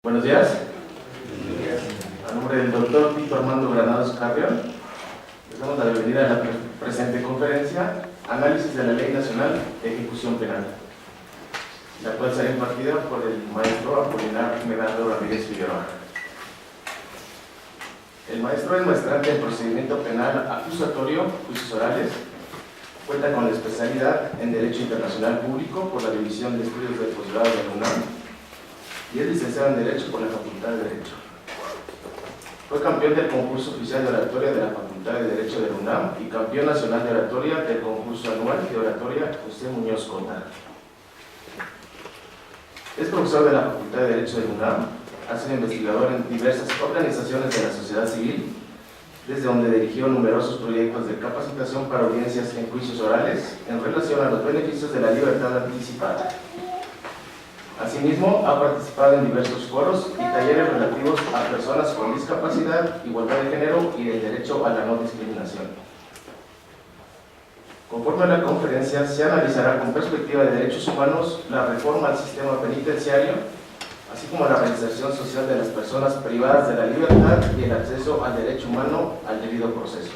Buenos días. A nombre del doctor Tito Armando Granados Carrión, les damos la bienvenida a la presente conferencia Análisis de la Ley Nacional de Ejecución Penal, la cual será impartida por el maestro Apolinar Medardo Ramírez Figueroa. El maestro es maestrante en procedimiento penal acusatorio, juicios orales, cuenta con la especialidad en Derecho Internacional Público por la División de Estudios del Posgrado de la UNAM y es licenciado en Derecho por la Facultad de Derecho. Fue campeón del concurso oficial de oratoria de la Facultad de Derecho de la UNAM y campeón nacional de oratoria del concurso anual de oratoria José Muñoz Cota. Es profesor de la Facultad de Derecho de la UNAM, ha sido investigador en diversas organizaciones de la sociedad civil, desde donde dirigió numerosos proyectos de capacitación para audiencias en juicios orales en relación a los beneficios de la libertad anticipada. Asimismo, ha participado en diversos foros y talleres relativos a personas con discapacidad, igualdad de género y el derecho a la no discriminación. Conforme a la conferencia, se analizará con perspectiva de derechos humanos la reforma al sistema penitenciario, así como la reinserción social de las personas privadas de la libertad y el acceso al derecho humano al debido proceso,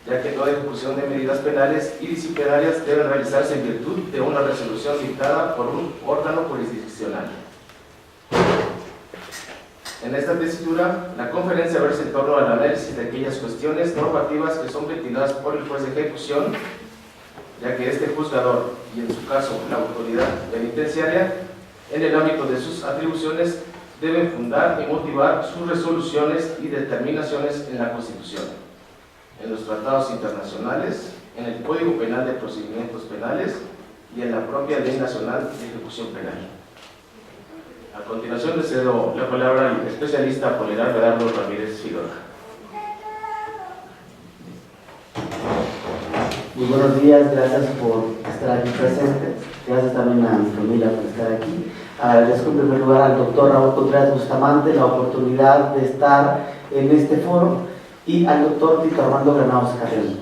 ya que toda ejecución de medidas penales y disciplinarias debe realizarse en virtud de una resolución dictada por un órgano jurisdiccional. En esta tesitura, la conferencia versa en torno al análisis de aquellas cuestiones normativas que son ventiladas por el juez de ejecución, ya que este juzgador, y en su caso la autoridad penitenciaria, en el ámbito de sus atribuciones, deben fundar y motivar sus resoluciones y determinaciones en la Constitución, en los tratados internacionales, en el Código Penal de Procedimientos Penales y en la propia Ley Nacional de Ejecución Penal. A continuación le cedo la palabra al especialista Apolinar Medardo Ramírez Figueroa. Muy buenos días, gracias por estar aquí presentes, gracias también a mi familia por estar aquí. Agradezco en primer lugar al doctor Raúl Contreras Bustamante la oportunidad de estar en este foro y al doctor Tito Armando Granados Carrión.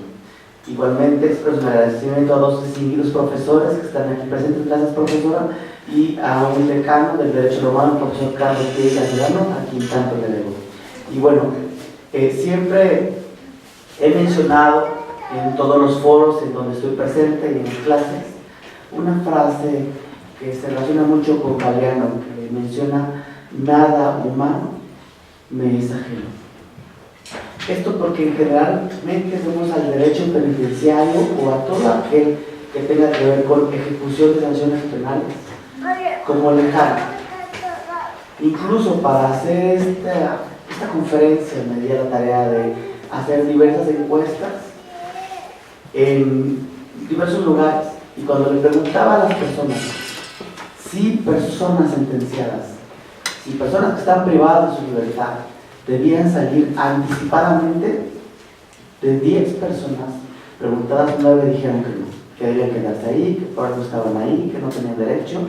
Igualmente expreso un agradecimiento a dos distinguidos profesores que están aquí presentes, gracias profesora, y a un decano del Derecho Romano, el profesor Carlos P. Castellano, a quien tanto le debo. Y bueno, siempre he mencionado en todos los foros en donde estoy presente y en mis clases una frase que se relaciona mucho con Galeano, que menciona: nada humano me es ajeno. Esto porque generalmente vemos al derecho penitenciario o a todo aquel que tenga que ver con ejecución de sanciones penales como lejano. Incluso para hacer esta conferencia me di a la tarea de hacer diversas encuestas en diversos lugares, y cuando le preguntaba a las personas si personas sentenciadas, si personas que están privadas de su libertad debían salir anticipadamente, de 10 personas preguntadas, 9 dijeron que no, que debían quedarse ahí, que por algo estaban ahí, que no tenían derecho,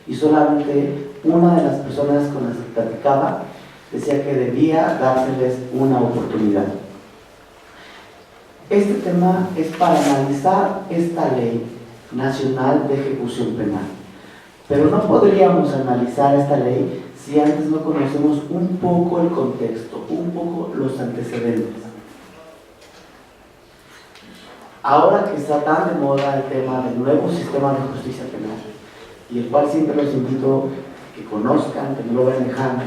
y solamente una de las personas con las que platicaba decía que debía dárseles una oportunidad. Este tema es para analizar esta ley nacional de ejecución penal, pero no podríamos analizar esta ley si antes no conocemos un poco el contexto, un poco los antecedentes. Ahora que está tan de moda el tema del nuevo sistema de justicia penal, y el cual siempre los invito a que conozcan, que no lo vean lejano,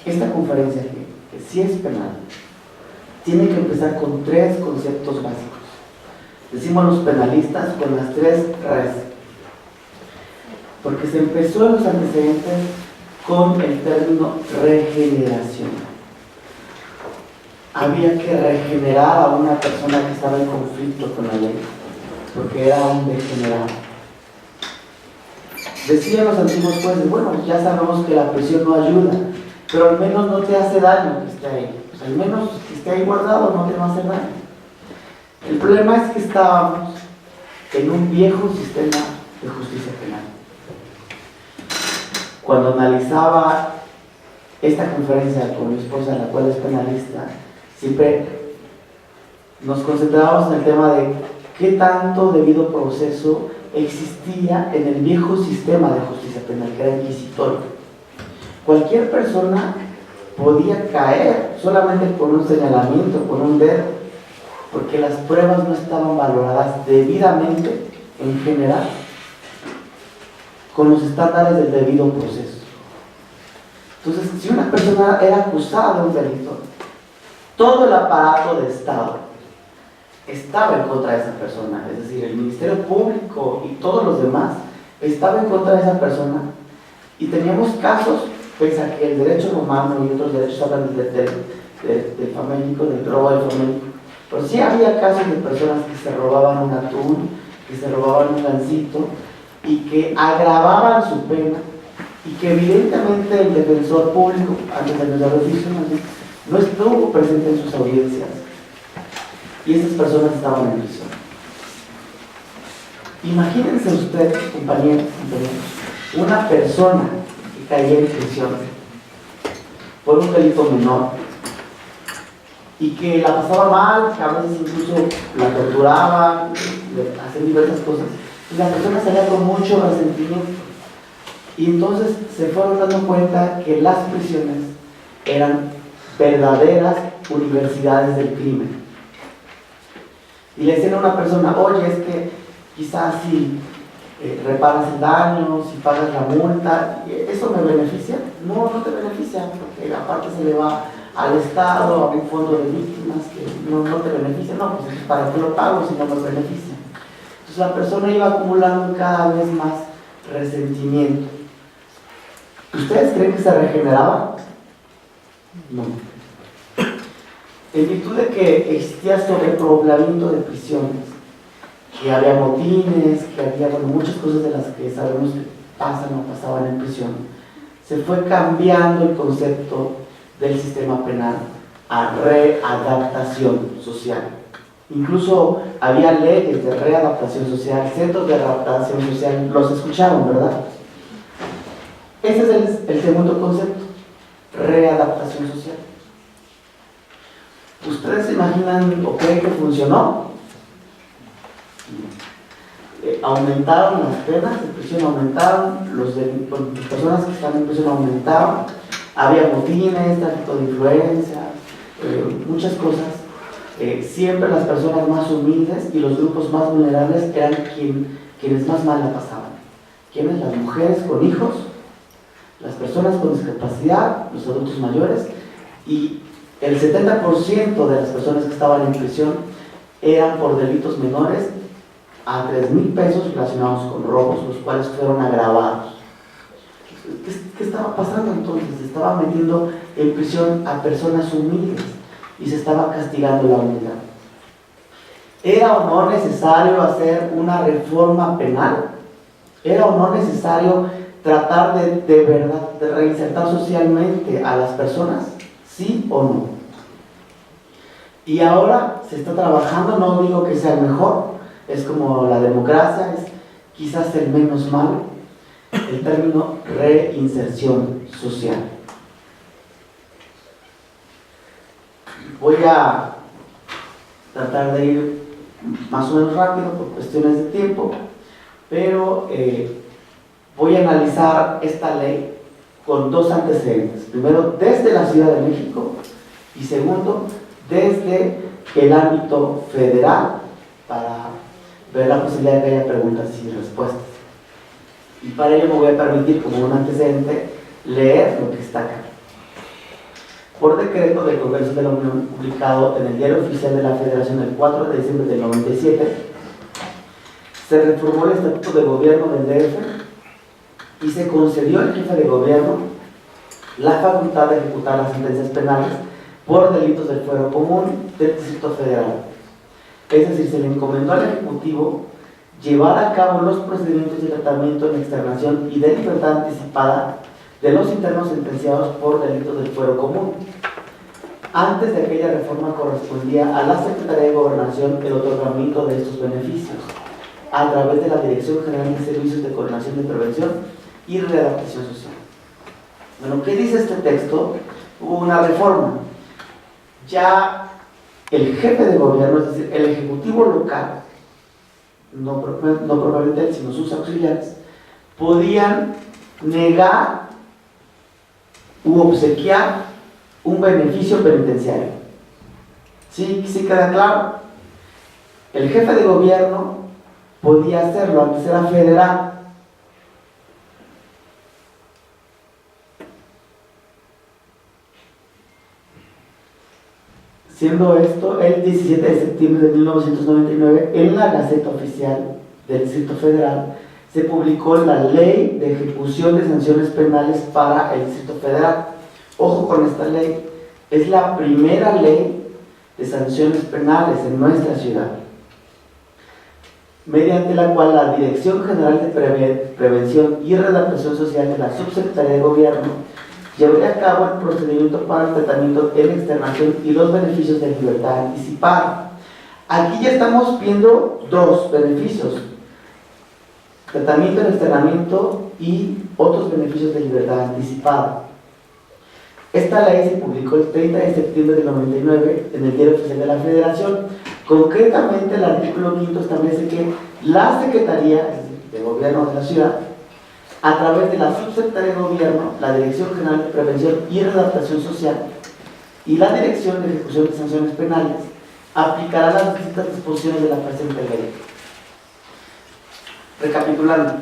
esta conferencia que sí es penal, tiene que empezar con 3 conceptos básicos. Decimos los penalistas con las 3 Rs, porque se empezó en los antecedentes con el término regeneración. Había que regenerar a una persona que estaba en conflicto con la ley, porque era un degenerado. Decían los antiguos jueces: bueno, ya sabemos que la prisión no ayuda, pero al menos no te hace daño que esté ahí. Pues al menos que esté ahí guardado no te va a hacer daño. El problema es que estábamos en un viejo sistema de justicia penal. Cuando analizaba esta conferencia con mi esposa, la cual es penalista, siempre nos concentrábamos en el tema de qué tanto debido proceso existía en el viejo sistema de justicia penal, que era inquisitorio. cualquier persona podía caer solamente por un señalamiento, por un dedo, porque las pruebas no estaban valoradas debidamente en general con los estándares del debido proceso. Entonces, si una persona era acusada de un delito, todo el aparato de Estado estaba en contra de esa persona, es decir, el Ministerio Público y todos los demás estaban en contra de esa persona, y teníamos casos, pese a que el derecho romano y otros derechos hablan del famélico, del robo del famélico, pero sí había casos de personas que se robaban un atún, que se robaban un gansito, y que agravaban su pena, y que evidentemente el defensor público, antes de los juicios, no estuvo presente en sus audiencias, y esas personas estaban en prisión. Imagínense ustedes, compañeros, una persona que caía en prisión por un delito menor y que la pasaba mal, que a veces incluso la torturaban, le hacían diversas cosas, y la persona salía con mucho resentimiento. Y entonces se fueron dando cuenta que las prisiones eran verdaderas universidades del crimen. Y le decían a una persona, oye, es que quizás si reparas el daño, si pagas la multa, ¿eso me beneficia? No, no te beneficia, porque aparte se le va al Estado, a un fondo de víctimas que no te beneficia. No, pues ¿para qué lo pago si no me beneficia? Entonces la persona iba acumulando cada vez más resentimiento. ¿Ustedes creen que se regeneraba? No. En virtud de que existía sobrepoblamiento de prisiones, que había motines, que había muchas cosas de las que sabemos que pasan o pasaban en prisión, se fue cambiando el concepto del sistema penal a readaptación social. Incluso había leyes de readaptación social, centros de readaptación social, los escucharon, ¿verdad? Ese es el segundo concepto, readaptación social. ¿Ustedes se imaginan o creen que funcionó? Aumentaron las penas de prisión, aumentaron, las personas que están en prisión aumentaron, había motines, tráfico de influencia, muchas cosas. Siempre las personas más humildes y los grupos más vulnerables eran quienes más mal la pasaban. ¿Quiénes? Las mujeres con hijos, las personas con discapacidad, los adultos mayores, y el 70% de las personas que estaban en prisión eran por delitos menores a 3,000 pesos relacionados con robos, los cuales fueron agravados. ¿Qué estaba pasando entonces? Se estaba metiendo en prisión a personas humildes y se estaba castigando la humildad. ¿Era o no necesario hacer una reforma penal? ¿Era o no necesario tratar de verdad de reinsertar socialmente a las personas? ¿Sí o no? Y ahora se está trabajando, no digo que sea el mejor, es como la democracia, es quizás el menos malo, el término reinserción social. Voy a tratar de ir más o menos rápido por cuestiones de tiempo, pero voy a analizar esta ley con dos antecedentes. Primero, desde la Ciudad de México, y segundo, desde el ámbito federal, para ver la posibilidad de que haya preguntas y respuestas. Y para ello me voy a permitir, como un antecedente, leer lo que está acá. Por decreto del Congreso de la Unión, publicado en el Diario Oficial de la Federación el 4 de diciembre del 97, se reformó el Estatuto de Gobierno del DF y se concedió al jefe de gobierno la facultad de ejecutar las sentencias penales por delitos del fuero común del Distrito Federal. Es decir, se le encomendó al Ejecutivo llevar a cabo los procedimientos de tratamiento en externación y de libertad anticipada de los internos sentenciados por delitos del fuero común. Antes de aquella reforma correspondía a la Secretaría de Gobernación el otorgamiento de estos beneficios a través de la Dirección General de Servicios de Coordinación de Prevención y Readaptación Social. Bueno, ¿qué dice este texto? Hubo una reforma. Ya el jefe de gobierno, es decir, el ejecutivo local, no propiamente él, sino sus auxiliares, podían negar u obsequiar un beneficio penitenciario. ¿Sí queda claro? El jefe de gobierno podía hacerlo, antes era federal. Siendo esto el 17 de septiembre de 1999, en la Gaceta Oficial del Distrito Federal, se publicó la Ley de Ejecución de Sanciones Penales para el Distrito Federal. Ojo con esta ley, es la primera ley de sanciones penales en nuestra ciudad, mediante la cual la Dirección General de Prevención y Readaptación Social de la Subsecretaría de Gobierno llevaría a cabo el procedimiento para el tratamiento en externación y los beneficios de libertad anticipada. Aquí ya estamos viendo dos beneficios: tratamiento en externamiento y otros beneficios de libertad anticipada. Esta ley se publicó el 30 de septiembre del 99 en el Diario Oficial de la Federación. Concretamente, el artículo 5 establece que la Secretaría de Gobierno de la Ciudad, a través de la Subsecretaría de Gobierno, la Dirección General de Prevención y Readaptación Social y la Dirección de Ejecución de Sanciones Penales, aplicará las distintas disposiciones de la presente ley. Recapitulando,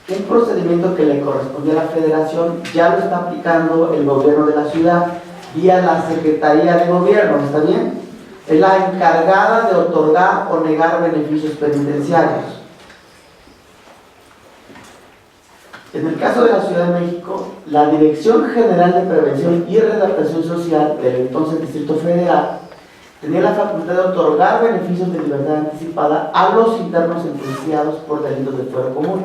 un procedimiento que le correspondía a la Federación ya lo está aplicando el Gobierno de la Ciudad vía la Secretaría de Gobierno, ¿está bien? Es la encargada de otorgar o negar beneficios penitenciarios. En el caso de la Ciudad de México, la Dirección General de Prevención y Readaptación Social del entonces Distrito Federal tenía la facultad de otorgar beneficios de libertad anticipada a los internos sentenciados por delitos de fuero común.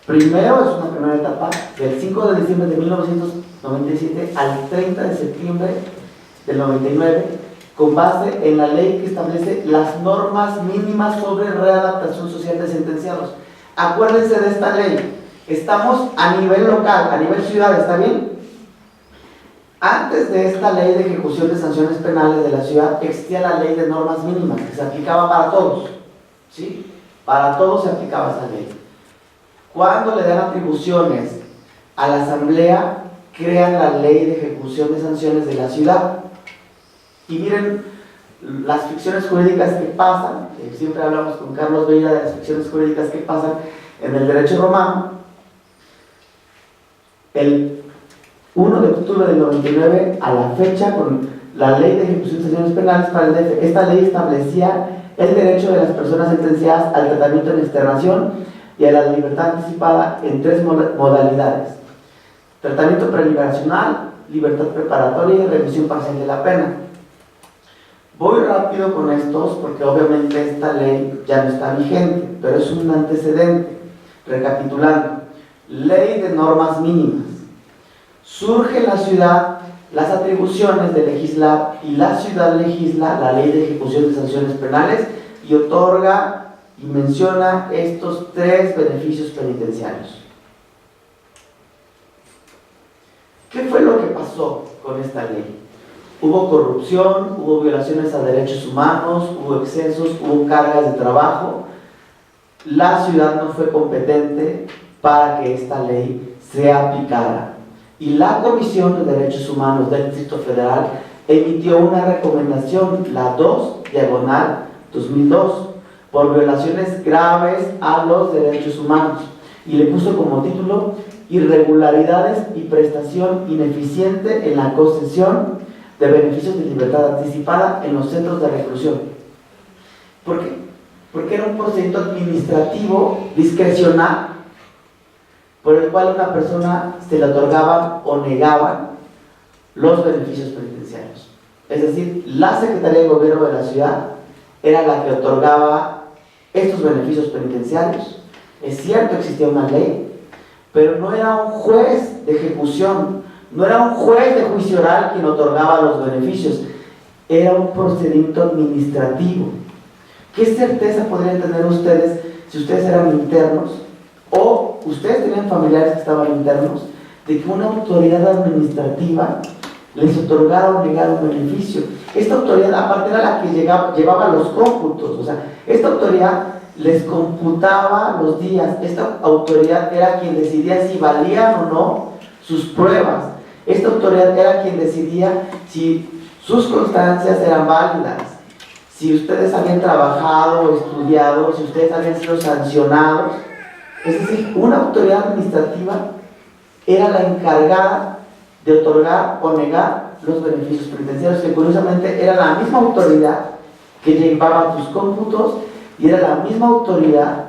Primero, es una primera etapa, del 5 de diciembre de 1997 al 30 de septiembre del 99, con base en la ley que establece las normas mínimas sobre readaptación social de sentenciados. Acuérdense de esta ley. Estamos a nivel local, a nivel ciudad, ¿está bien? Antes de esta ley de ejecución de sanciones penales de la ciudad, existía la ley de normas mínimas, que se aplicaba para todos, ¿sí? Para todos se aplicaba esta ley. Cuando le dan atribuciones a la asamblea, crean la ley de ejecución de sanciones de la ciudad. Y miren las ficciones jurídicas que pasan, siempre hablamos con Carlos Veira de las ficciones jurídicas que pasan en el derecho romano. El 1 de octubre del 99 a la fecha, con la ley de ejecución de sanciones penales para el DF, esta ley establecía el derecho de las personas sentenciadas al tratamiento en externación y a la libertad anticipada en tres modalidades: tratamiento preliberacional, libertad preparatoria y remisión parcial de la pena. Voy rápido con estos porque obviamente esta ley ya no está vigente, pero es un antecedente. Recapitulando, ley de normas mínimas. Surge en la ciudad las atribuciones de legislar y la ciudad legisla la ley de ejecución de sanciones penales y otorga y menciona estos tres beneficios penitenciarios. ¿Qué fue lo que pasó con esta ley? Hubo corrupción, hubo violaciones a derechos humanos, hubo excesos, hubo cargas de trabajo. La ciudad no fue competente para que esta ley se aplicara. Y la Comisión de Derechos Humanos del Distrito Federal emitió una recomendación, la 2/2002, por violaciones graves a los derechos humanos. Y le puso como título: irregularidades y prestación ineficiente en la concesión de beneficios de libertad anticipada en los centros de reclusión. ¿Por qué? Porque era un procedimiento administrativo discrecional por el cual a una persona se le otorgaban o negaban los beneficios penitenciarios. Es decir, la Secretaría de Gobierno de la ciudad era la que otorgaba estos beneficios penitenciarios. Es cierto, existía una ley, pero no era un juez de ejecución, no era un juez de juicio oral quien otorgaba los beneficios, era un procedimiento administrativo. ¿Qué certeza podrían tener ustedes si ustedes eran internos o ustedes tenían familiares que estaban internos de que una autoridad administrativa les otorgara o negara un beneficio? Esta autoridad aparte era la que llevaba los cómputos, o sea, esta autoridad les computaba los días, esta autoridad era quien decidía si valían o no sus pruebas. Esta autoridad era quien decidía si sus constancias eran válidas, si ustedes habían trabajado o estudiado, si ustedes habían sido sancionados. Es decir, una autoridad administrativa era la encargada de otorgar o negar los beneficios penitenciarios, que curiosamente era la misma autoridad que llevaba tus cómputos y era la misma autoridad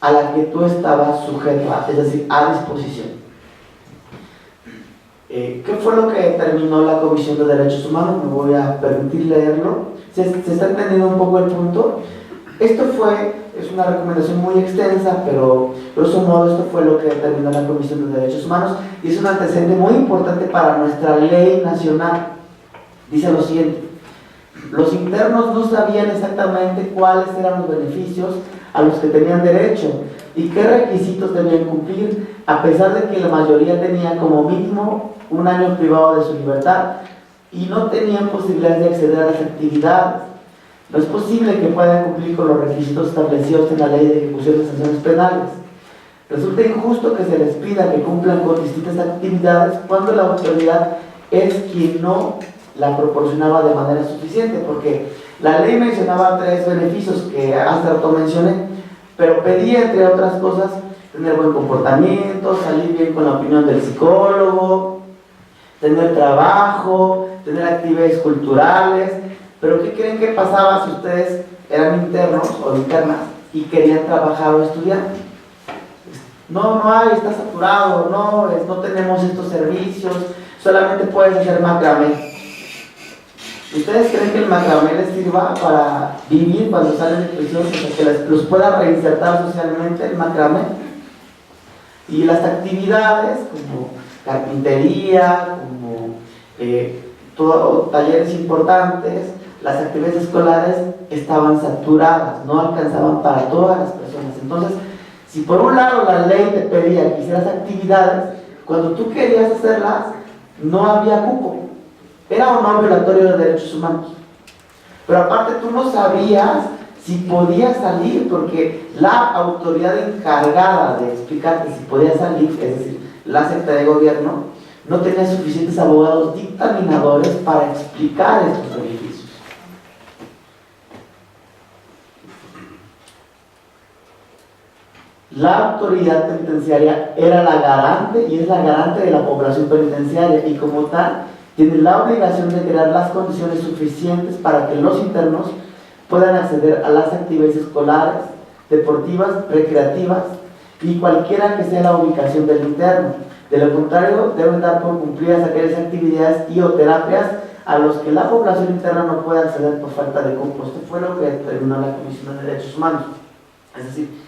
a la que tú estabas sujeto a, es decir, a disposición. ¿Qué fue lo que determinó la Comisión de Derechos Humanos? Me voy a permitir leerlo. ¿Se está entendiendo un poco el punto? Es una recomendación muy extensa, pero grosso modo esto fue lo que determinó la Comisión de Derechos Humanos y es un antecedente muy importante para nuestra ley nacional. Dice lo siguiente: los internos no sabían exactamente cuáles eran los beneficios a los que tenían derecho y qué requisitos debían cumplir, a pesar de que la mayoría tenía como mínimo un año privado de su libertad y no tenían posibilidades de acceder a las actividades. No es posible que puedan cumplir con los requisitos establecidos en la Ley de Ejecución de Sanciones Penales. Resulta injusto que se les pida que cumplan con distintas actividades cuando la autoridad es quien no la proporcionaba de manera suficiente, porque la ley mencionaba 3 beneficios que hace rato mencioné, pero pedía, entre otras cosas, tener buen comportamiento, salir bien con la opinión del psicólogo, tener trabajo, tener actividades culturales. Pero ¿qué creen que pasaba si ustedes eran internos o internas y querían trabajar o estudiar? No hay, está saturado, no tenemos estos servicios, solamente puedes hacer macramé. ¿Ustedes creen que el macramé les sirva para vivir cuando salen de prisión, o sea, que los pueda reinsertar socialmente el macramé? Y las actividades como carpintería, como talleres importantes, las actividades escolares estaban saturadas, no alcanzaban para todas las personas. Entonces, si por un lado la ley te pedía que hicieras actividades, cuando tú querías hacerlas, no había cupo. Era o no violatorio de derechos humanos. Pero aparte tú no sabías si podías salir, porque la autoridad encargada de explicarte si podías salir, es decir, la Secretaría de Gobierno, no tenía suficientes abogados dictaminadores para explicar estos beneficios. La autoridad penitenciaria era la garante y es la garante de la población penitenciaria y como tal tiene la obligación de crear las condiciones suficientes para que los internos puedan acceder a las actividades escolares, deportivas, recreativas y cualquiera que sea la ubicación del interno. De lo contrario, deben dar por cumplidas aquellas actividades y o terapias a los que la población interna no puede acceder por falta de cupo. Esto fue lo que determinó la Comisión de Derechos Humanos. Es decir,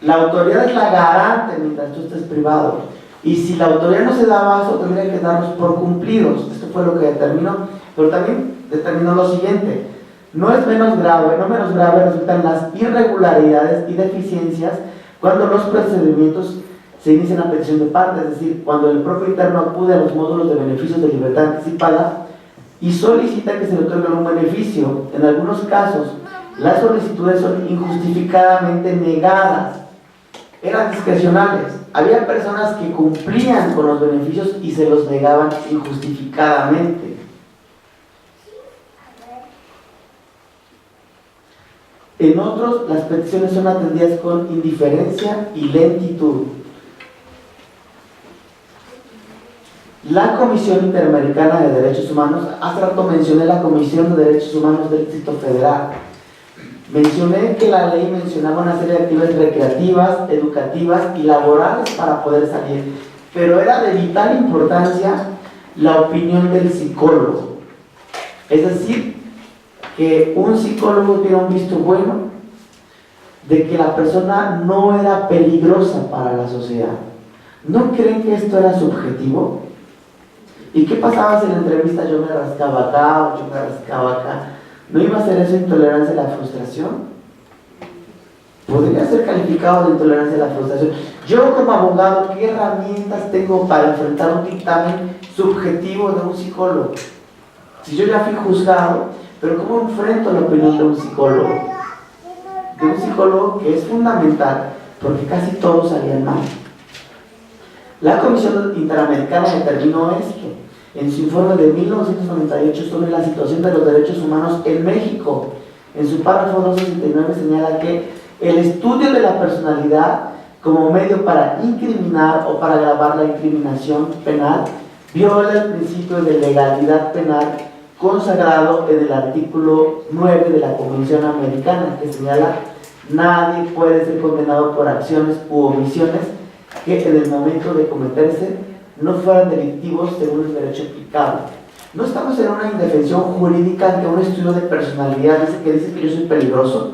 la autoridad es la garante mientras tú estés privado. Y si la autoridad no se da abasto, tendría que darlos por cumplidos. Esto fue lo que determinó. Pero también determinó lo siguiente: no menos grave resultan las irregularidades y deficiencias cuando los procedimientos se inician a petición de parte, es decir, cuando el propio interno acude a los módulos de beneficios de libertad anticipada y solicita que se le otorgue un beneficio. En algunos casos, las solicitudes son injustificadamente negadas. Eran discrecionales. Había personas que cumplían con los beneficios y se los negaban injustificadamente. En otros, las peticiones son atendidas con indiferencia y lentitud. La Comisión Interamericana de Derechos Humanos, hace rato mencioné la Comisión de Derechos Humanos del Distrito Federal. Mencioné que la ley mencionaba una serie de actividades recreativas, educativas y laborales para poder salir, pero era de vital importancia la opinión del psicólogo. Es decir, que un psicólogo diera un visto bueno de que la persona no era peligrosa para la sociedad. ¿No creen que esto era subjetivo? ¿Y qué pasaba si en la entrevista yo me rascaba acá o yo me rascaba acá? ¿No iba a ser eso intolerancia a la frustración? Podría ser calificado de intolerancia a la frustración. Yo como abogado, ¿qué herramientas tengo para enfrentar un dictamen subjetivo de un psicólogo? Si yo ya fui juzgado, pero ¿cómo enfrento la opinión de un psicólogo? De un psicólogo que es fundamental, porque casi todos salían mal. La Comisión Interamericana determinó esto en su informe de 1998 sobre la situación de los derechos humanos en México. En su párrafo 269 señala que el estudio de la personalidad como medio para incriminar o para agravar la incriminación penal viola el principio de legalidad penal consagrado en el artículo 9 de la Convención Americana, que señala: nadie puede ser condenado por acciones u omisiones que en el momento de cometerse no fueran delictivos según el derecho aplicable. No estamos en una indefensión jurídica ante un estudio de personalidad que dice que yo soy peligroso,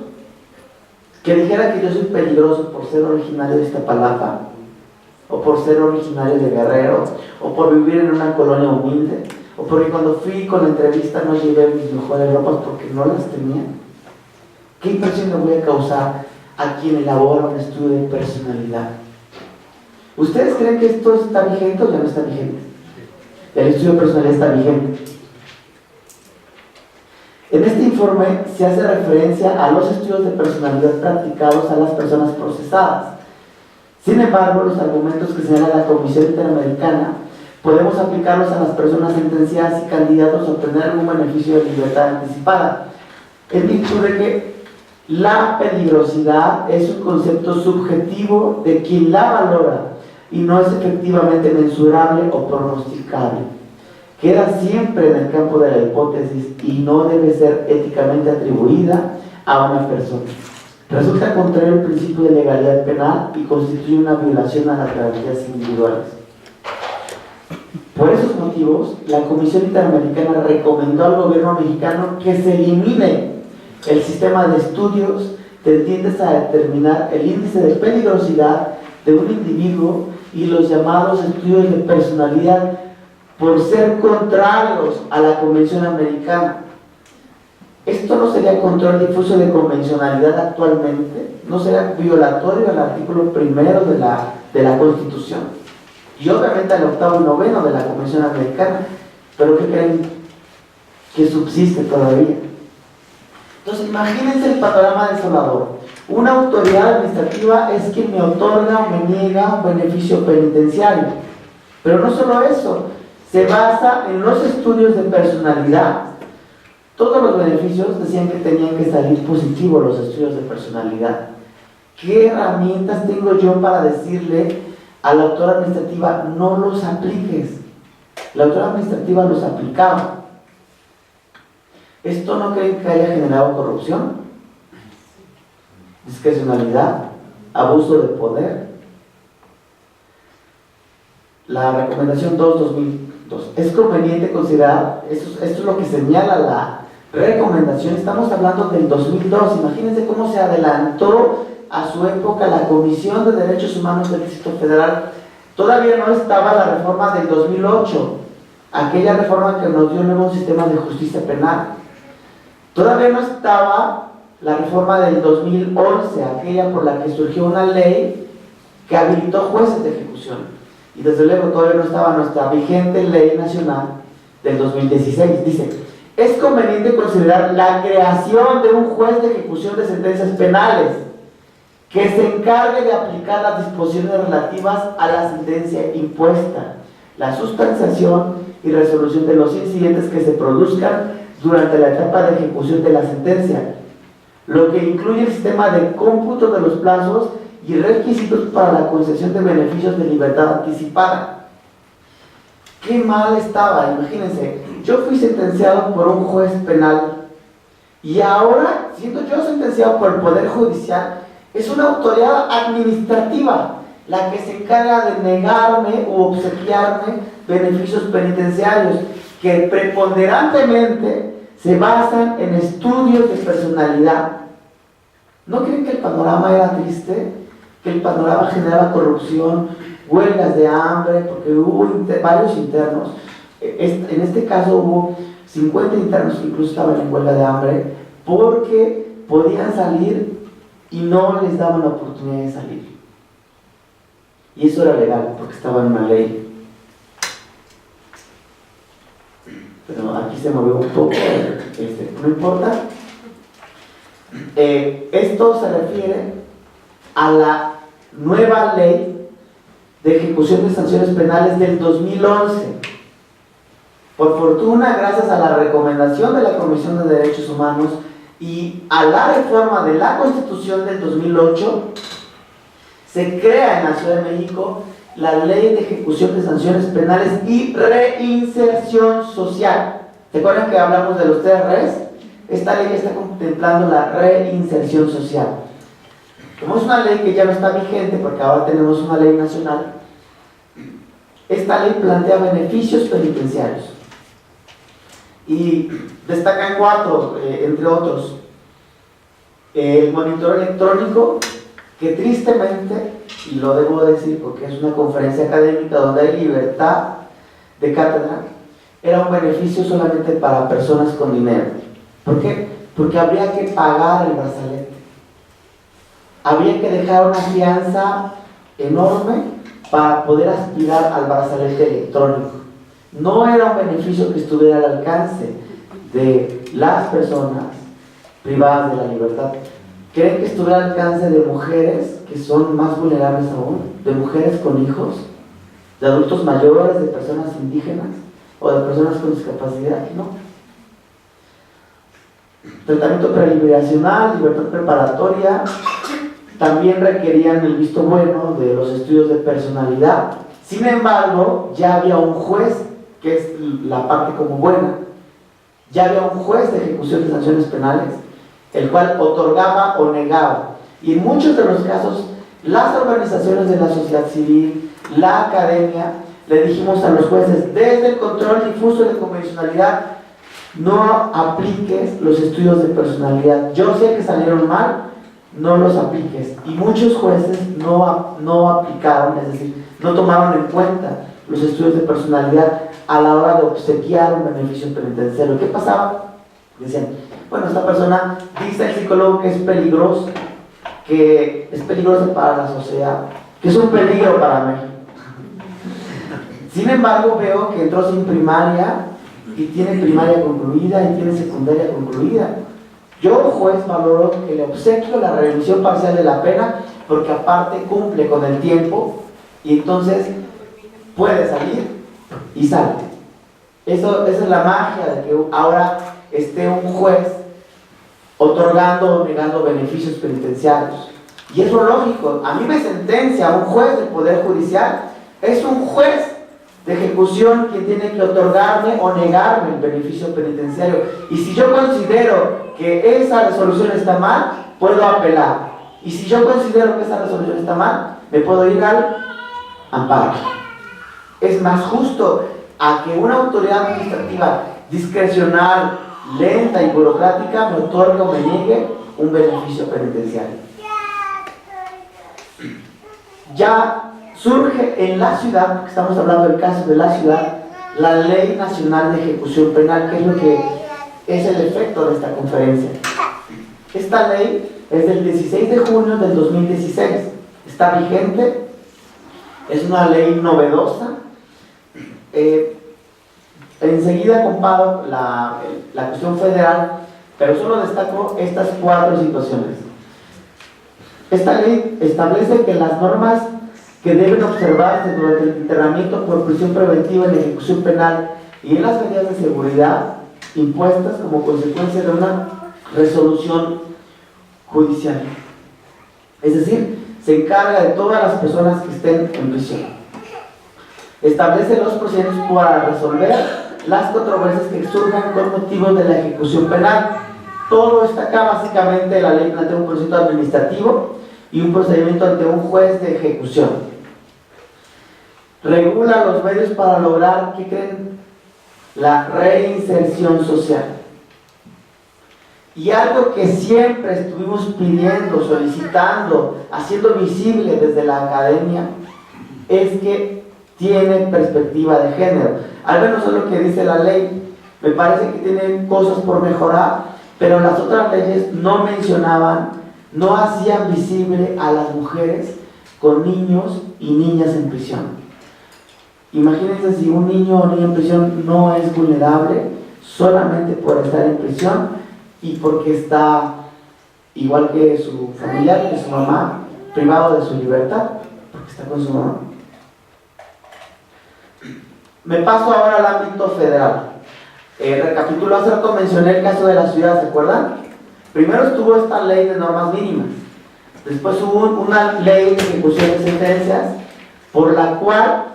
que dijera que yo soy peligroso por ser originario de Iztapalapa, o por ser originario de Guerrero, o por vivir en una colonia humilde, o porque cuando fui con la entrevista no llevé mis mejores ropas porque no las tenía. ¿Qué impresión le voy a causar a quien elabora un estudio de personalidad? ¿Ustedes creen que esto está vigente o ya no está vigente? El estudio de personalidad está vigente. En este informe se hace referencia a los estudios de personalidad practicados a las personas procesadas. Sin embargo, los argumentos que señala la Comisión Interamericana podemos aplicarlos a las personas sentenciadas y candidatos a obtener algún beneficio de libertad anticipada, en virtud de que la peligrosidad es un concepto subjetivo de quien la valora y no es efectivamente mensurable o pronosticable. Queda siempre en el campo de la hipótesis y no debe ser éticamente atribuida a una persona. Resulta contrario al principio de legalidad penal y constituye una violación a las garantías individuales. Por esos motivos, la Comisión Interamericana recomendó al gobierno mexicano que se elimine el sistema de estudios tendientes a determinar el índice de peligrosidad de un individuo y los llamados estudios de personalidad por ser contrarios a la Convención Americana. ¿Esto no sería control difuso de convencionalidad actualmente? ¿No sería violatorio al artículo 1 de la Constitución? Y obviamente al 8º y 9º de la Convención Americana. ¿Pero qué creen? Que subsiste todavía. Entonces imagínense el panorama desolador. Una autoridad administrativa es quien me otorga o me niega un beneficio penitenciario. Pero no solo eso, se basa en los estudios de personalidad. Todos los beneficios decían que tenían que salir positivos los estudios de personalidad. ¿Qué herramientas tengo yo para decirle a la autora administrativa no los apliques? La autora administrativa los aplicaba. ¿Esto no creen que haya generado corrupción? Discrecionalidad, abuso de poder. La recomendación 2/2002. Es conveniente considerar, esto es lo que señala la recomendación, estamos hablando del 2002, imagínense cómo se adelantó a su época la Comisión de Derechos Humanos del Distrito Federal. Todavía no estaba la reforma del 2008, aquella reforma que nos dio un nuevo sistema de justicia penal. Todavía no estaba la reforma del 2011, aquella por la que surgió una ley que habilitó jueces de ejecución. Y desde luego todavía no estaba nuestra vigente ley nacional del 2016. Dice: es conveniente considerar la creación de un juez de ejecución de sentencias penales que se encargue de aplicar las disposiciones relativas a la sentencia impuesta, la sustanciación y resolución de los incidentes que se produzcan durante la etapa de ejecución de la sentencia, lo que incluye el sistema de cómputo de los plazos y requisitos para la concesión de beneficios de libertad anticipada. Qué mal estaba, imagínense, yo fui sentenciado por un juez penal y ahora, siendo yo sentenciado por el Poder Judicial, es una autoridad administrativa la que se encarga de negarme u obsequiarme beneficios penitenciarios que preponderantemente se basan en estudios de personalidad. ¿No creen que el panorama era triste? Que el panorama generaba corrupción, huelgas de hambre, porque hubo varios internos. En este caso hubo 50 internos que incluso estaban en huelga de hambre porque podían salir y no les daban la oportunidad de salir. Y eso era legal porque estaba en una ley. Pero aquí se movió un poco, no importa. Esto se refiere a la nueva ley de Ejecución de Sanciones Penales del 2011. Por fortuna, gracias a la recomendación de la Comisión de Derechos Humanos y a la reforma de la Constitución del 2008, se crea en la Ciudad de México la Ley de Ejecución de Sanciones Penales y Reinserción Social. ¿Se acuerdan que hablamos de los 3 Res? Esta ley está contemplando la reinserción social. Como es una ley que ya no está vigente, porque ahora tenemos una ley nacional, esta ley plantea beneficios penitenciarios. Y destacan 4, entre otros. El monitoreo electrónico, que tristemente, y lo debo decir porque es una conferencia académica donde hay libertad de cátedra, era un beneficio solamente para personas con dinero. ¿Por qué? Porque habría que pagar el brazalete. Había que dejar una fianza enorme para poder aspirar al brazalete electrónico. No era un beneficio que estuviera al alcance de las personas privadas de la libertad. ¿Creen que estuviera al alcance de mujeres que son más vulnerables aún? ¿De mujeres con hijos? ¿De adultos mayores? ¿De personas indígenas? ¿O de personas con discapacidad? No. Tratamiento preliberacional, libertad preparatoria, también requerían el visto bueno de los estudios de personalidad. Sin embargo, ya había un juez, que es la parte como buena, ya había un juez de ejecución de sanciones penales, el cual otorgaba o negaba. Y en muchos de los casos, las organizaciones de la sociedad civil, la academia, le dijimos a los jueces, desde el control difuso de convencionalidad, no apliques los estudios de personalidad. Yo sé que salieron mal, no los apliques. Y muchos jueces no aplicaron, es decir, no tomaron en cuenta los estudios de personalidad a la hora de obsequiar un beneficio penitenciario. ¿Qué pasaba? Decían, bueno, esta persona dice el psicólogo que es peligroso para la sociedad, que es un peligro para México. Sin embargo, veo que entró sin primaria y tiene primaria concluida y tiene secundaria concluida. Yo, juez, valoro que le obsequio la remisión parcial de la pena porque aparte cumple con el tiempo y entonces puede salir y sale. Esa es la magia de que ahora esté un juez otorgando o negando beneficios penitenciarios. Y es lo lógico. A mí me sentencia un juez del Poder Judicial, es un juez de ejecución quien tiene que otorgarme o negarme el beneficio penitenciario. Y si yo considero que esa resolución está mal, puedo apelar. Y si yo considero que esa resolución está mal, me puedo ir al amparo. Es más justo a que una autoridad administrativa discrecional, lenta y burocrática me otorgue o me niegue un beneficio penitenciario. Ya surge en la ciudad, porque estamos hablando del caso de la ciudad, la Ley Nacional de Ejecución Penal, que es lo que es el efecto de esta conferencia. Esta ley es del 16 de junio del 2016, está vigente, es una ley novedosa. Enseguida comparo la cuestión federal, pero solo destaco estas 4 situaciones. Esta ley establece que las normas que deben observarse durante el internamiento por prisión preventiva en ejecución penal y en las medidas de seguridad impuestas como consecuencia de una resolución judicial. Es decir, se encarga de todas las personas que estén en prisión. Establece los procedimientos para resolver las controversias que surjan con motivo de la ejecución penal. Todo está acá, básicamente la ley plantea un procedimiento administrativo y un procedimiento ante un juez de ejecución. Regula los medios para lograr, ¿qué creen? La reinserción social. Y algo que siempre estuvimos pidiendo, solicitando, haciendo visible desde la academia, es que tiene perspectiva de género. Al menos es lo que dice la ley. Me parece que tiene cosas por mejorar, pero las otras leyes no mencionaban, no hacían visible a las mujeres con niños y niñas en prisión. Imagínense si un niño o niña en prisión no es vulnerable solamente por estar en prisión y porque está, igual que su familiar, que su mamá, privado de su libertad, porque está con su mamá. Me paso ahora al ámbito federal. Recapitulo, hace rato mencioné el caso de la ciudad, ¿se acuerdan? Primero estuvo esta ley de normas mínimas, después hubo una ley de ejecución de sentencias por la cual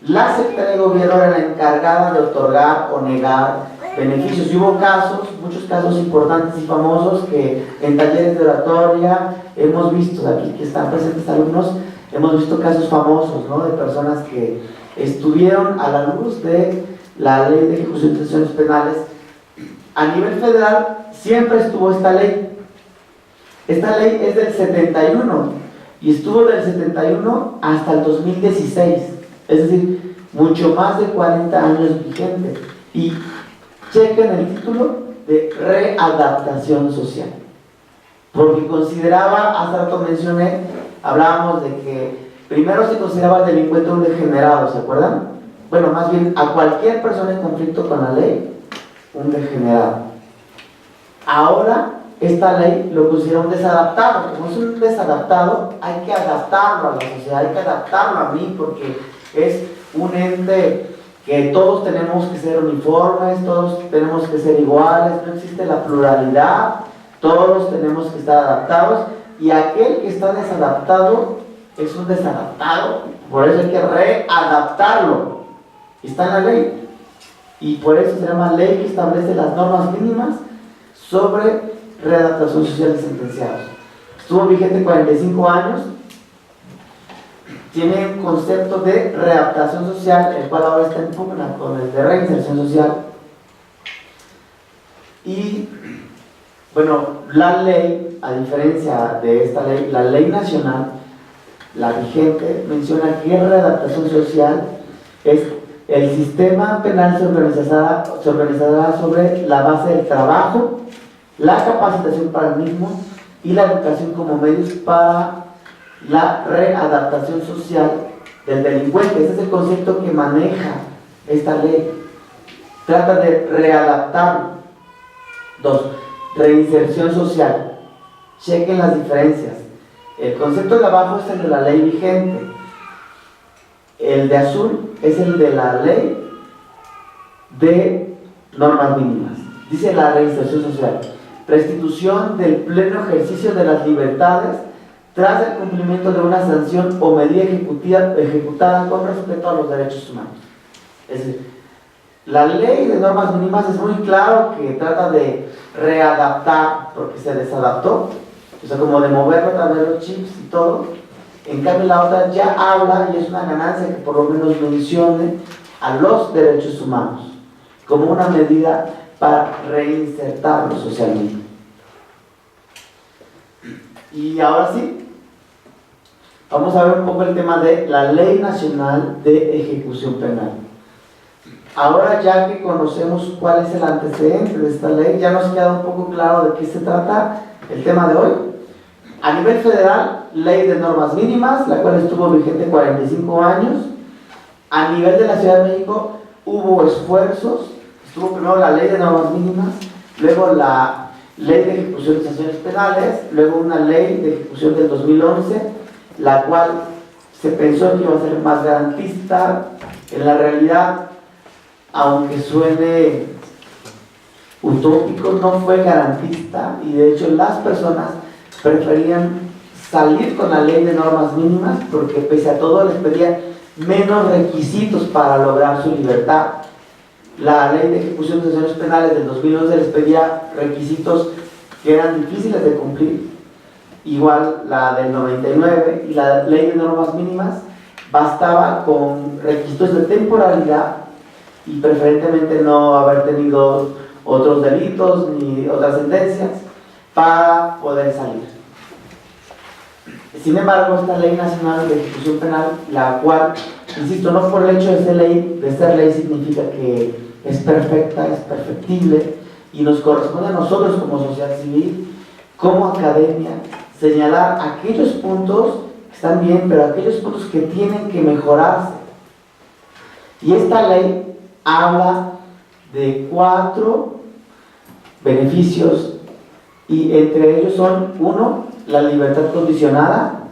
la Secretaría de Gobierno era la encargada de otorgar o negar beneficios. Y hubo casos, muchos casos importantes y famosos que en talleres de oratoria hemos visto, aquí que están presentes alumnos, hemos visto casos famosos, ¿no?, de personas que estuvieron a la luz de la ley de ejecución de sanciones penales. A nivel federal siempre estuvo esta ley. Esta ley es del 71 y estuvo del 71 hasta el 2016, es decir, mucho más de 40 años vigente. Y chequen el título de readaptación social, porque consideraba, hace rato mencioné, hablábamos de que primero se consideraba el delincuente un degenerado, ¿se acuerdan? Bueno, más bien a cualquier persona en conflicto con la ley, un degenerado. Ahora esta ley lo considera un desadaptado. Como es un desadaptado, hay que adaptarlo a la sociedad, hay que adaptarlo a mí, porque es un ente que todos tenemos que ser uniformes, todos tenemos que ser iguales, no existe la pluralidad, todos tenemos que estar adaptados, y aquel que está desadaptado es un desadaptado, por eso hay que readaptarlo. Está en la ley, y por eso se llama ley que establece las normas mínimas sobre readaptación social de sentenciados. Estuvo vigente 45 años, tiene un concepto de readaptación social, el cual ahora está en pugna con el de reinserción social. Y bueno, la ley, a diferencia de esta ley, la ley nacional, la vigente, menciona que readaptación social es el sistema penal se organizará sobre la base del trabajo, la capacitación para el mismo y la educación como medios para la readaptación social del delincuente. Ese es el concepto que maneja esta ley. Trata de readaptarlo. 2. Reinserción social. Chequen las diferencias. El concepto de abajo es el de la ley vigente. El de azul es el de la ley de normas mínimas. Dice la reinserción social: restitución del pleno ejercicio de las libertades tras el cumplimiento de una sanción o medida ejecutada con respeto a los derechos humanos. Es decir, la ley de normas mínimas es muy claro que trata de readaptar, porque se desadaptó, o sea, como de moverlo otra vez los chips y todo. En cambio, la otra ya habla, y es una ganancia que por lo menos mencione a los derechos humanos como una medida para reinsertarlos socialmente. Y ahora sí, vamos a ver un poco el tema de la Ley Nacional de Ejecución Penal. Ahora, ya que conocemos cuál es el antecedente de esta ley, ya nos queda un poco claro de qué se trata el tema de hoy. A nivel federal, ley de normas mínimas, la cual estuvo vigente 45 años. A nivel de la Ciudad de México hubo esfuerzos. Estuvo primero la ley de normas mínimas, luego la ley de ejecución de sanciones penales, luego una ley de ejecución del 2011, la cual se pensó que iba a ser más garantista. En la realidad, aunque suene utópico, no fue garantista, y de hecho las personas preferían salir con la ley de normas mínimas porque pese a todo les pedía menos requisitos para lograr su libertad. La ley de ejecución de sanciones penales del 2011 les pedía requisitos que eran difíciles de cumplir, igual la del 99, y la ley de normas mínimas bastaba con requisitos de temporalidad y preferentemente no haber tenido otros delitos ni otras sentencias para poder salir. Sin embargo, esta Ley Nacional de Ejecución Penal, la cual, insisto, no por el hecho de ser ley significa que es perfecta, es perfectible, y nos corresponde a nosotros como sociedad civil, como academia, señalar aquellos puntos que están bien, pero aquellos puntos que tienen que mejorarse. Y esta ley habla de 4 beneficios, y entre ellos son: 1, la libertad condicionada,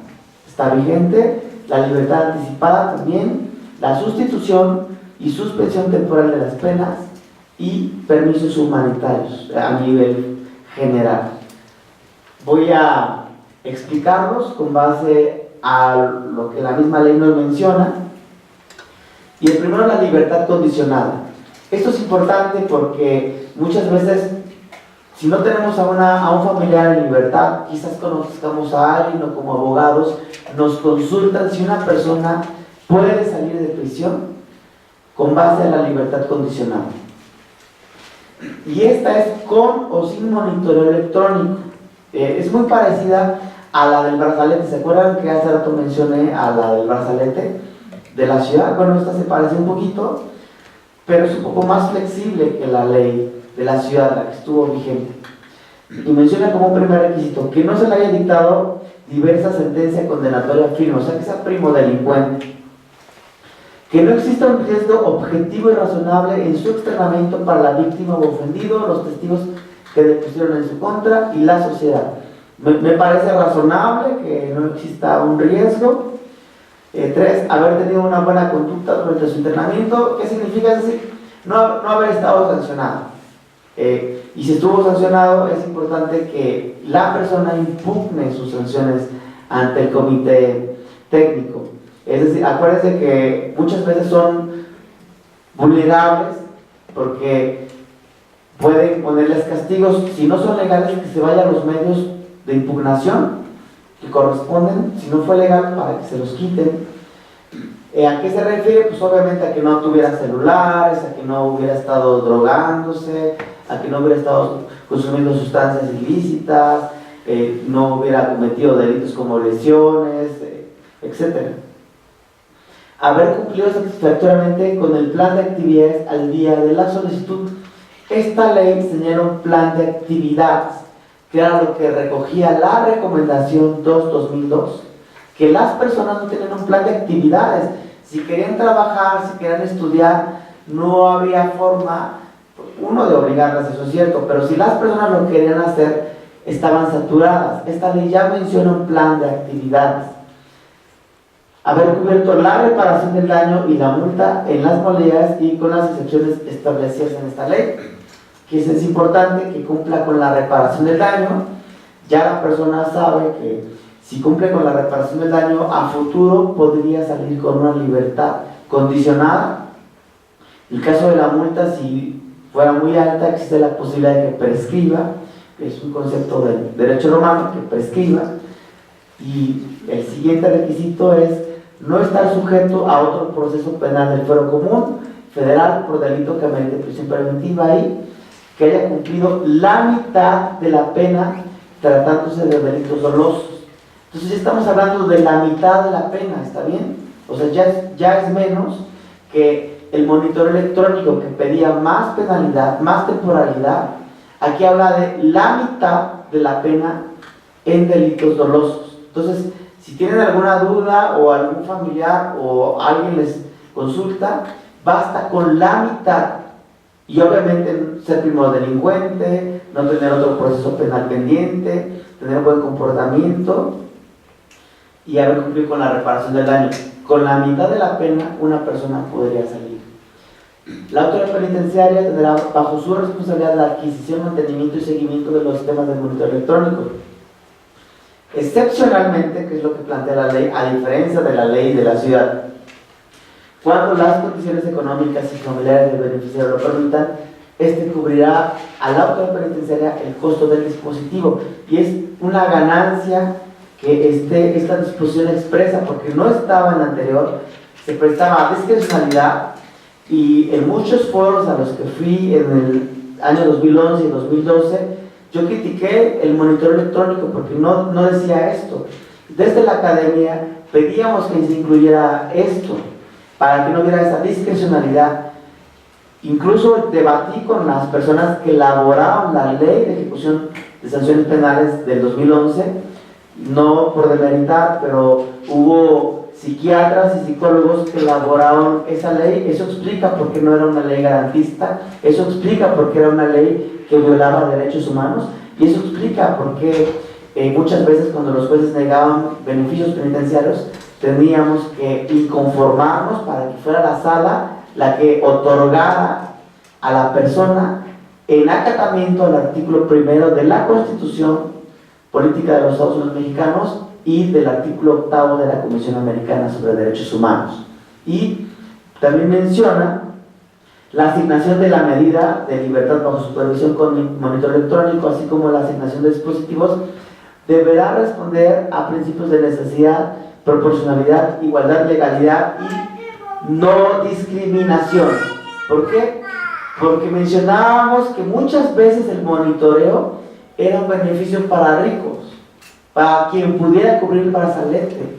está vigente; la libertad anticipada también; la sustitución; y suspensión temporal de las penas y permisos humanitarios a nivel general. Voy a explicarlos con base a lo que la misma ley nos menciona. Y el primero, la libertad condicionada. Esto es importante porque muchas veces, si no tenemos a un familiar en libertad, quizás conozcamos a alguien o como abogados nos consultan si una persona puede salir de prisión con base a la libertad condicionada. Y esta es con o sin monitoreo electrónico. Es muy parecida a la del brazalete. ¿Se acuerdan que hace rato mencioné a la del brazalete de la ciudad? Bueno, esta se parece un poquito, pero es un poco más flexible que la ley de la ciudad, la que estuvo vigente. Y menciona como primer requisito que no se le haya dictado diversa sentencia condenatoria firme, o sea, que sea primo delincuente. Que no exista un riesgo objetivo y razonable en su externamiento para la víctima o ofendido, los testigos que depusieron en su contra y la sociedad. Me parece razonable que no exista un riesgo. 3, haber tenido una buena conducta durante su internamiento. ¿Qué significa? Es decir, no haber estado sancionado. Y si estuvo sancionado, es importante que la persona impugne sus sanciones ante el comité técnico. Es decir, acuérdense que muchas veces son vulnerables porque pueden ponerles castigos, si no son legales, que se vayan a los medios de impugnación que corresponden, si no fue legal, para que se los quiten. ¿A qué se refiere? Pues obviamente a que no tuviera celulares, a que no hubiera estado drogándose, a que no hubiera estado consumiendo sustancias ilícitas, no hubiera cometido delitos como lesiones, etc. Haber cumplido satisfactoriamente con el plan de actividades al día de la solicitud. Esta ley señala un plan de actividades, que era lo que recogía la recomendación 2/2002, que las personas no tenían un plan de actividades. Si querían trabajar, si querían estudiar, no había forma, uno, de obligarlas, eso es cierto, pero si las personas lo querían hacer, estaban saturadas. Esta ley ya menciona un plan de actividades. Haber cubierto la reparación del daño y la multa en las modalidades y con las excepciones establecidas en esta ley, que es importante que cumpla con la reparación del daño. Ya la persona sabe que si cumple con la reparación del daño, a futuro podría salir con una libertad condicionada. En el caso de la multa, si fuera muy alta, existe la posibilidad de que prescriba, que es un concepto del derecho romano, que prescriba. Y el siguiente requisito es no estar sujeto a otro proceso penal del fuero común federal por delito que amerite prisión preventiva y que haya cumplido la mitad de la pena tratándose de delitos dolosos. Entonces ya estamos hablando de la mitad de la pena, ¿está bien? O sea, ya es menos que el monitoreo electrónico que pedía más penalidad, más temporalidad. Aquí habla de la mitad de la pena en delitos dolosos. Entonces, si tienen alguna duda o algún familiar o alguien les consulta, basta con la mitad. Y obviamente ser primo delincuente, no tener otro proceso penal pendiente, tener buen comportamiento y haber cumplido con la reparación del daño. Con la mitad de la pena, una persona podría salir. La autoridad penitenciaria tendrá bajo su responsabilidad la adquisición, mantenimiento y seguimiento de los sistemas de monitoreo electrónico. Excepcionalmente, que es lo que plantea la ley, a diferencia de la ley de la ciudad, cuando las condiciones económicas y familiares del beneficiario lo permitan, este cubrirá a la autoridad penitenciaria el costo del dispositivo, y es una ganancia que esté esta disposición expresa, porque no estaba en la anterior, se prestaba a discrecionalidad, y en muchos foros a los que fui en el año 2011 y 2012, yo critiqué el monitoreo electrónico porque no decía esto. Desde la academia pedíamos que se incluyera esto, para que no hubiera esa discrecionalidad. Incluso debatí con las personas que elaboraron la ley de ejecución de sanciones penales del 2011, no por demeritar, pero hubo psiquiatras y psicólogos que elaboraron esa ley. Eso explica por qué no era una ley garantista, eso explica por qué era una ley que violaba derechos humanos, y eso explica por qué muchas veces cuando los jueces negaban beneficios penitenciarios teníamos que inconformarnos para que fuera la sala la que otorgara a la persona, en acatamiento al artículo 1 de la Constitución Política de los Estados Unidos Mexicanos y del artículo 8 de la Convención Americana sobre Derechos Humanos. Y también menciona la asignación de la medida de libertad bajo supervisión con monitoreo electrónico, así como la asignación de dispositivos, deberá responder a principios de necesidad, proporcionalidad, igualdad, legalidad y no discriminación. ¿Por qué? Porque mencionábamos que muchas veces el monitoreo era un beneficio para ricos, para quien pudiera cubrir el brazalete.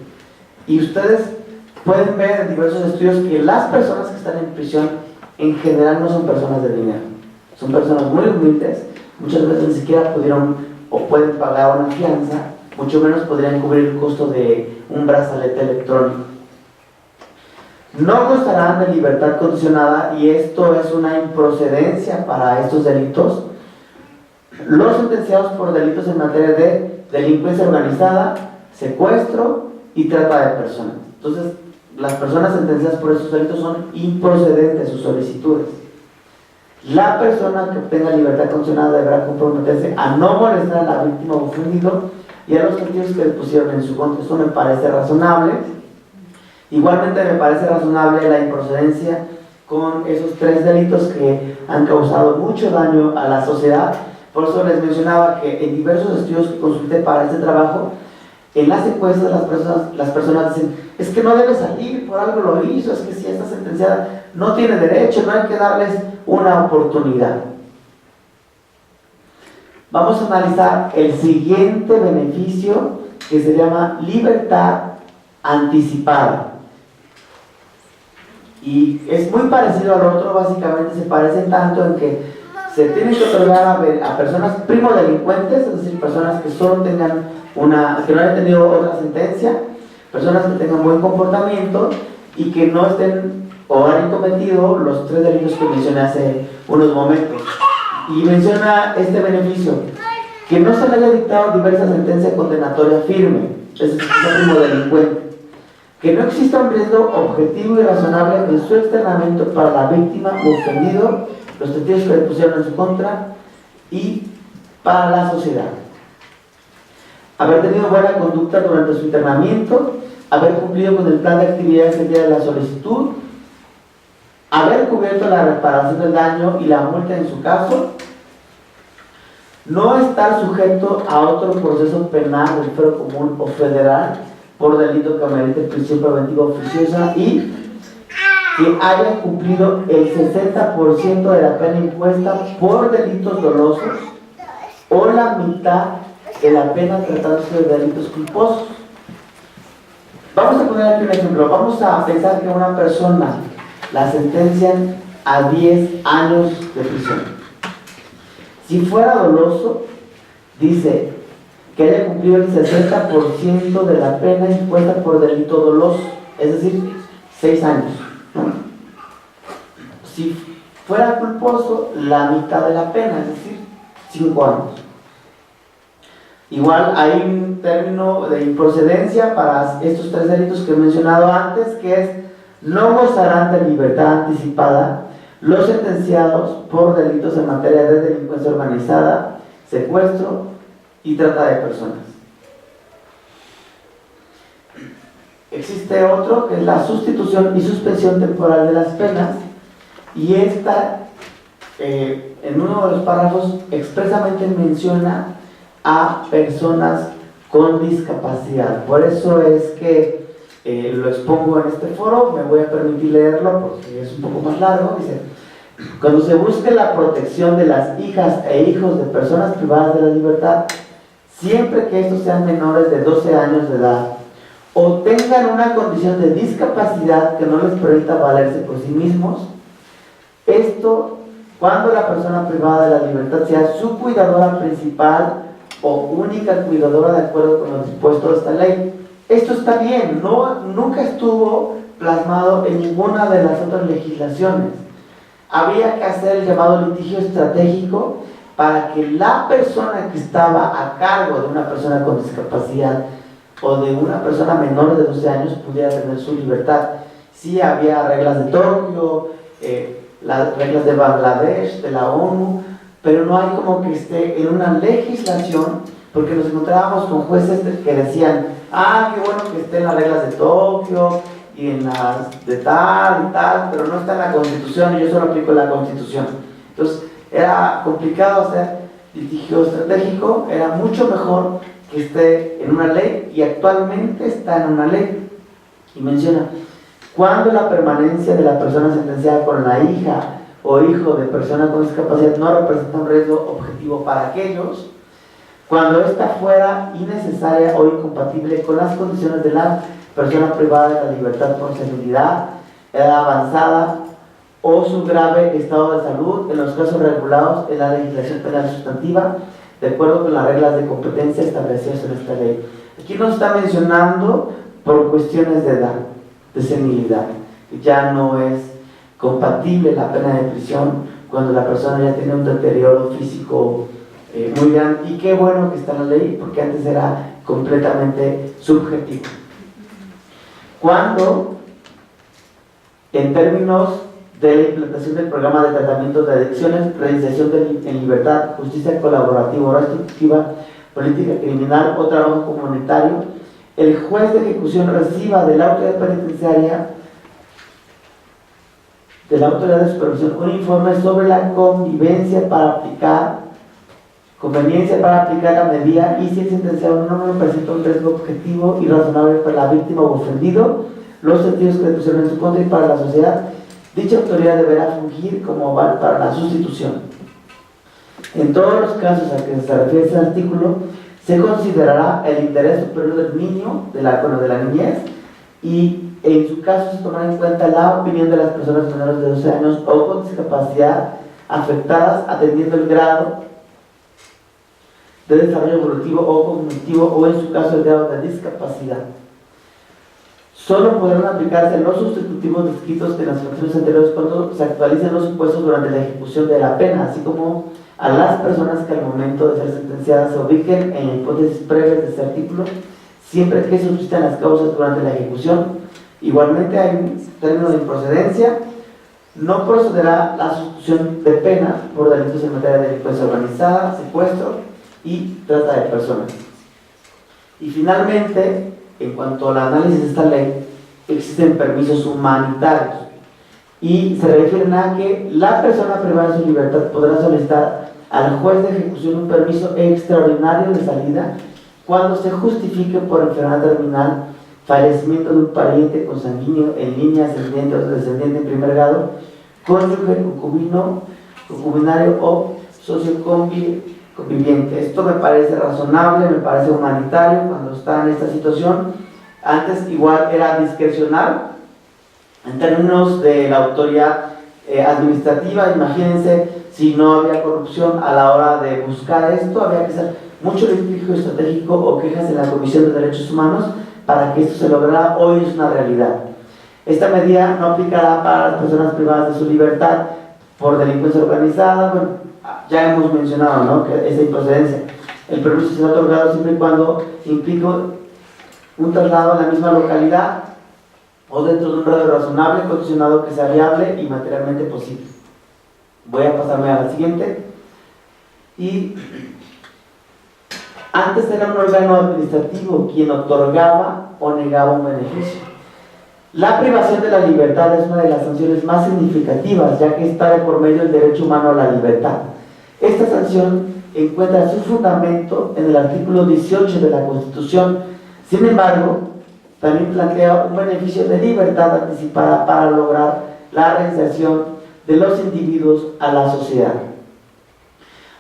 Y ustedes pueden ver en diversos estudios que las personas que están en prisión en general no son personas de dinero, son personas muy humildes, muchas veces ni siquiera pudieron o pueden pagar una fianza, mucho menos podrían cubrir el costo de un brazalete electrónico. No gozarán de libertad condicionada, y esto es una improcedencia para estos delitos, los sentenciados por delitos en materia de delincuencia organizada, secuestro y trata de personas. Entonces, las personas sentenciadas por estos delitos son improcedentes sus solicitudes. La persona que obtenga libertad condicionada deberá comprometerse a no molestar a la víctima o ofendido y a los testigos que pusieron en su contra. Esto me parece razonable. Igualmente me parece razonable la improcedencia con esos 3 delitos que han causado mucho daño a la sociedad. Por eso les mencionaba que en diversos estudios que consulté para este trabajo, en las encuestas las personas dicen: es que no debe salir, por algo lo hizo, es que si está sentenciada no tiene derecho, no hay que darles una oportunidad. Vamos a analizar el siguiente beneficio, que se llama libertad anticipada. Y es muy parecido al otro, básicamente se parecen tanto en que se tienen que otorgar a personas primodelincuentes, es decir, personas que solo tengan que no hayan tenido otra sentencia, personas que tengan buen comportamiento y que no estén o hayan cometido los 3 delitos que mencioné hace unos momentos. Y menciona este beneficio: que no se le haya dictado diversa sentencia condenatoria firme, es decir, que sea primodelincuente, que no exista un riesgo objetivo y razonable en su externamiento para la víctima o ofendido, los testigos que le pusieron en su contra y para la sociedad. Haber tenido buena conducta durante su internamiento, haber cumplido con el plan de actividades el día de la solicitud, haber cubierto la reparación del daño y la multa en su caso, no estar sujeto a otro proceso penal del fuero común o federal por delito que amerite prisión preventiva oficiosa, y que haya cumplido el 60% de la pena impuesta por delitos dolosos o la mitad de la pena tratándose de delitos culposos. Vamos a poner aquí un ejemplo. Vamos a pensar que a una persona la sentencian a 10 años de prisión. Si fuera doloso, dice que haya cumplido el 60% de la pena impuesta por delito doloso, es decir, 6 años, ¿no? Si fuera culposo, la mitad de la pena, es decir, 5 años. Igual hay un término de improcedencia para estos 3 delitos que he mencionado antes, que es: no gozarán de libertad anticipada los sentenciados por delitos en materia de delincuencia organizada, secuestro y trata de personas. Existe otro que es la sustitución y suspensión temporal de las penas, y esta en uno de los párrafos expresamente menciona a personas con discapacidad. Por eso es que lo expongo en este foro. Me voy a permitir leerlo porque es un poco más largo. Dice: cuando se busque la protección de las hijas e hijos de personas privadas de la libertad, siempre que estos sean menores de 12 años de edad o tengan una condición de discapacidad que no les permita valerse por sí mismos, esto cuando la persona privada de la libertad sea su cuidadora principal o única cuidadora de acuerdo con lo dispuesto de esta ley. Esto está bien, nunca estuvo plasmado en ninguna de las otras legislaciones. Había que hacer el llamado litigio estratégico para que la persona que estaba a cargo de una persona con discapacidad o de una persona menor de 12 años pudiera tener su libertad. Sí había reglas de Tokio, las reglas de Bangladesh, de la ONU, pero no hay como que esté en una legislación, porque nos encontrábamos con jueces que decían, qué bueno que esté en las reglas de Tokio y en las de tal y tal, pero no está en la Constitución y yo solo aplico la Constitución. Entonces era complicado hacer litigio estratégico, era mucho mejor que esté en una ley, y actualmente está en una ley. Y menciona, cuando la permanencia de la persona sentenciada con la hija o hijo de persona con discapacidad no representa un riesgo objetivo para aquellos, cuando ésta fuera innecesaria o incompatible con las condiciones de la persona privada de la libertad por senilidad, edad avanzada o su grave estado de salud, en los casos regulados en la legislación penal sustantiva, de acuerdo con las reglas de competencia establecidas en esta ley. Aquí nos está mencionando por cuestiones de edad, de senilidad. Ya no es compatible la pena de prisión cuando la persona ya tiene un deterioro físico muy grande, y qué bueno que está en la ley, porque antes era completamente subjetivo. Cuando, en términos de la implantación del programa de tratamiento de adicciones, reinserción en libertad, justicia colaborativa o restrictiva, política criminal o trabajo comunitario, el juez de ejecución reciba de la autoridad penitenciaria, de la autoridad de supervisión, un informe sobre la conveniencia para aplicar la medida, y si el sentenciado no presenta un riesgo objetivo y razonable para la víctima o ofendido, los sentidos que pusieron en su contra y para la sociedad, dicha autoridad deberá fungir como aval para la sustitución. En todos los casos a que se refiere este artículo, se considerará el interés superior del niño, de la niñez, y en su caso se tomará en cuenta la opinión de las personas menores de 12 años o con discapacidad afectadas, atendiendo el grado de desarrollo evolutivo o cognitivo, o en su caso el grado de discapacidad. Solo podrán aplicarse los sustitutivos descritos en las fracciones anteriores cuando se actualicen los supuestos durante la ejecución de la pena, así como a las personas que al momento de ser sentenciadas se ubiquen en hipótesis previas de este artículo, siempre que subsistan las causas durante la ejecución. Igualmente hay un término de improcedencia: no procederá la sustitución de penas por delitos en materia de delincuencia organizada, secuestro y trata de personas. Y finalmente, en cuanto al análisis de esta ley, existen permisos humanitarios y se refieren a que la persona privada de su libertad podrá solicitar al juez de ejecución un permiso extraordinario de salida cuando se justifique por enfermedad terminal, fallecimiento de un pariente consanguíneo en línea ascendente o descendiente en primer grado, cónyuge, concubino, concubinario o socio conviviente. Esto me parece razonable, me parece humanitario cuando está en esta situación. Antes igual era discrecional en términos de la autoridad administrativa. Imagínense si no había corrupción a la hora de buscar esto, había que hacer mucho litigio estratégico o quejas en la Comisión de Derechos Humanos para que esto se lograra. Hoy es una realidad. Esta medida no aplicará para las personas privadas de su libertad por delincuencia organizada. Bueno, ya hemos mencionado, ¿no?, que esa improcedencia. El permiso será otorgado siempre y cuando implique un traslado a la misma localidad o dentro de un radio razonable, condicionado que sea viable y materialmente posible. Voy a pasarme a la siguiente. Y antes era un órgano administrativo quien otorgaba o negaba un beneficio. La privación de la libertad es una de las sanciones más significativas, ya que está de por medio el derecho humano a la libertad. Esta sanción encuentra su fundamento en el artículo 18 de la Constitución. Sin embargo, también plantea un beneficio de libertad anticipada para lograr la reinserción de los individuos a la sociedad.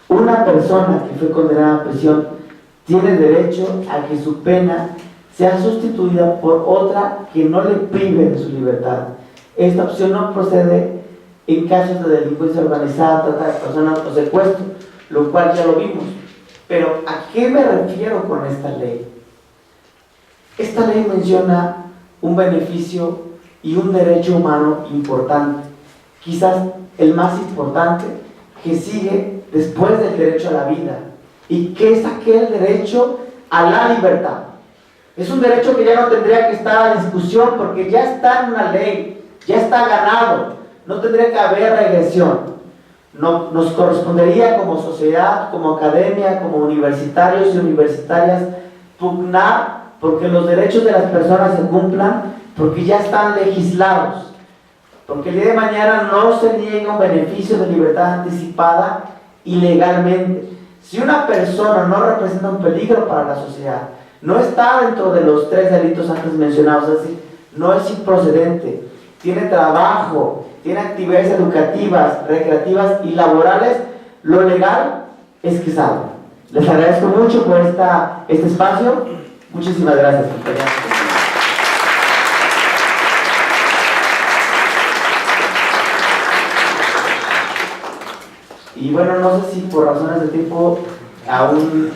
Una persona que fue condenada a prisión tiene derecho a que su pena sea sustituida por otra que no le prive de su libertad. Esta opción no procede en casos de delincuencia organizada, trata de personas o secuestro, lo cual ya lo vimos. Pero ¿a qué me refiero con esta ley? Esta ley menciona un beneficio y un derecho humano importante, quizás el más importante, que sigue después del derecho a la vida, y que es aquel derecho a la libertad. Es un derecho que ya no tendría que estar a discusión porque ya está en una ley, ya está ganado. no tendría que haber regresión. No, nos correspondería como sociedad, como academia, como universitarios y universitarias, pugnar porque los derechos de las personas se cumplan, porque ya están legislados, porque el día de mañana no se niega un beneficio de libertad anticipada ilegalmente. Si una persona no representa un peligro para la sociedad, no está dentro de los 3 delitos antes mencionados, es decir, no es improcedente, tiene trabajo, tiene actividades educativas, recreativas y laborales, lo legal es que salga. Les agradezco mucho por este espacio. Muchísimas gracias, compañeros. Y bueno, no sé si por razones de tiempo aún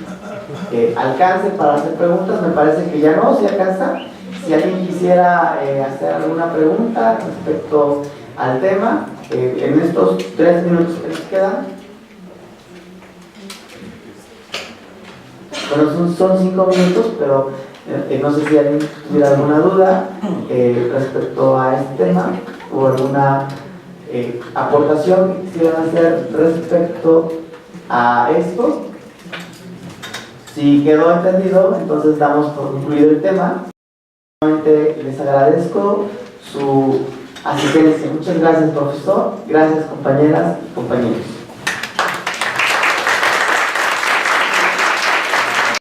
alcance para hacer preguntas. Me parece que ya no, si alcanza. Si alguien quisiera hacer alguna pregunta respecto al tema, en estos 3 minutos que nos quedan. Bueno, son 5 minutos, pero no sé si alguien tuviera alguna duda respecto a este tema o alguna aportación que quisieran hacer respecto a esto. Si quedó entendido, entonces damos por concluido el tema. Nuevamente les agradezco su asistencia. Muchas gracias, profesor. Gracias, compañeras y compañeros.